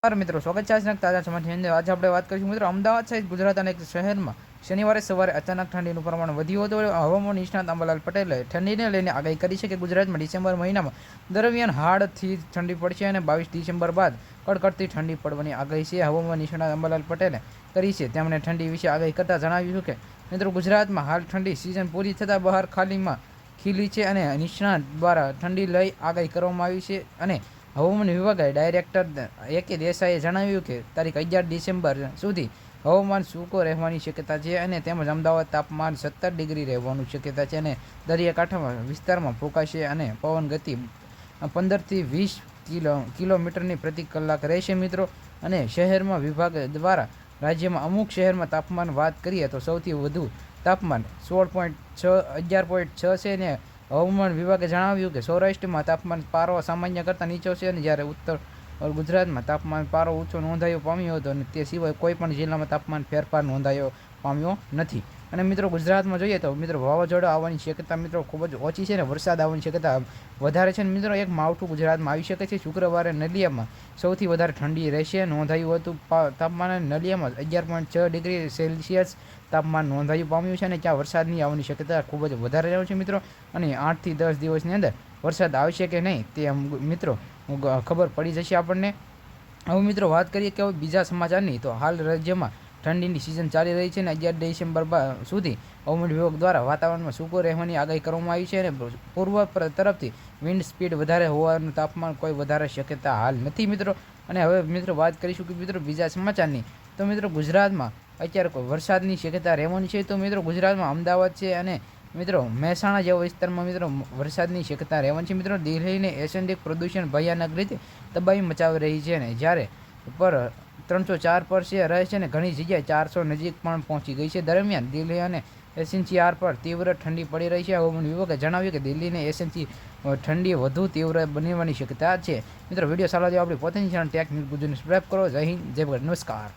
મિત્રો સ્વાગત છે આજના તાજા સમાચારની અંદર। આજે આપણે વાત કરીશું મિત્રો અમદાવાદ સહિત ગુજરાત અને શહેરમાં શનિવારે સવારે અચાનક ઠંડીનું પ્રમાણ વધ્યું હતું। હવામાન નિષ્ણાત અંબાલાલ પટેલે ઠંડીને લઈને આગાહી કરી છે કે ગુજરાતમાં ડિસેમ્બર મહિનામાં દરમિયાન હાડથી ઠંડી પડશે અને 22 ડિસેમ્બર બાદ કડકડતી ઠંડી પડવાની આગાહી છે હવામાન નિષ્ણાત અંબાલાલ પટેલે કરી છે। તેમણે ઠંડી વિશે આગાહી કરતા જણાવ્યું કે મિત્રો ગુજરાતમાં હાલ ઠંડી સિઝન પૂરી થતાં બહાર ખાલીમાં ખીલી છે અને નિષ્ણાત દ્વારા ઠંડી લઈ આગાહી કરવામાં આવી છે। અને હવામાન વિભાગે ડાયરેક્ટર A.K. દેસાઈએ જણાવ્યું કે તારીખ 11 ડિસેમ્બર સુધી હવામાન સૂકો રહેવાની શક્યતા છે અને તેમજ અમદાવાદ તાપમાન 17 ડિગ્રી રહેવાની શક્યતા છે અને દરિયાકાંઠામાં વિસ્તારમાં ફૂંકાશે અને પવન ગતિ 15 થી 20 કિલોમીટરની પ્રતિ કલાક રહેશે મિત્રો। અને શહેરમાં વિભાગ દ્વારા રાજ્યમાં અમુક શહેરમાં તાપમાન વાત કરીએ તો સૌથી વધુ તાપમાન 11.6 છે અને હવામાન વિભાગે જણાવ્યું કે સૌરાષ્ટ્રમાં તાપમાન પારો સામાન્ય કરતાં નીચો છે અને જ્યારે ઉત્તર ગુજરાતમાં તાપમાન પારો ઊંચો નોંધાયો પામ્યો હતો અને તે સિવાય કોઈ પણ જિલ્લામાં તાપમાન ફેરફાર નોંધાયો પામ્યો નથી। અને મિત્રો ગુજરાતમાં જોઈએ તો મિત્રો વાવાઝોડા આવવાની શક્યતા મિત્રો ખૂબ જ ઓછી છે અને વરસાદ આવવાની શક્યતા વધારે છે। મિત્રો એક માવઠું ગુજરાતમાં આવી શકે છે। શુક્રવારે નલિયામાં સૌથી વધારે ઠંડી રહેશે નોંધાયું હતું તાપમાન નલિયામાં 11.6 ડિગ્રી સેલ્સિયસ તાપમાન નોંધાયું પામ્યું છે અને ત્યાં વરસાદની આવવાની શક્યતા ખૂબ જ વધારે રહ્યો છે મિત્રો। અને 8 થી 10 દિવસની અંદર વરસાદ આવશે કે નહીં તે મિત્રો ખબર પડી જશે આપણને। હવે મિત્રો વાત કરીએ કે હવે બીજા સમાચારની તો હાલ રાજ્યમાં ઠંડીની સિઝન ચાલી રહી છે અને 11 ડિસેમ્બર સુધી હવામાન વિભાગ દ્વારા વાતાવરણમાં સૂકો રહેવાની આગાહી કરવામાં આવી છે અને પૂર્વ તરફથી વિન્ડ સ્પીડ વધારે હોવાનું તાપમાન કોઈ વધારે શક્યતા હાલ નથી મિત્રો। અને હવે મિત્રો વાત કરીશું કે મિત્રો બીજા સમાચારની તો મિત્રો ગુજરાતમાં અત્યારે કોઈ વરસાદની શક્યતા રહેવાની છે। તો મિત્રો ગુજરાતમાં અમદાવાદ છે અને મિત્રો મહેસાણા જેવા વિસ્તારમાં મિત્રો વરસાદની શક્યતા રહેવાની છે। મિત્રો દિલ્હીને એસેન્ડિક પ્રદૂષણ ભયાનક રીતે તબાહી મચાવી રહી છે અને જ્યારે પર 304 પર રહે છે અને ઘણી જગ્યાએ 400 નજીક પણ પહોંચી ગઈ છે। દરમિયાન દિલ્હી અને એસએનસીઆર પર તીવ્ર ઠંડી પડી રહી છે। હવામાન વિભાગે જણાવ્યું કે દિલ્હીને એસએનસી ઠંડી વધુ તીવ્ર બનવાની શક્યતા છે। મિત્રો વિડીયો સારો લાગ્યો આપણી પોતાની channel tech news Gujarati subscribe કરો। જય હિન્દ, જય ભારત, નમસ્કાર।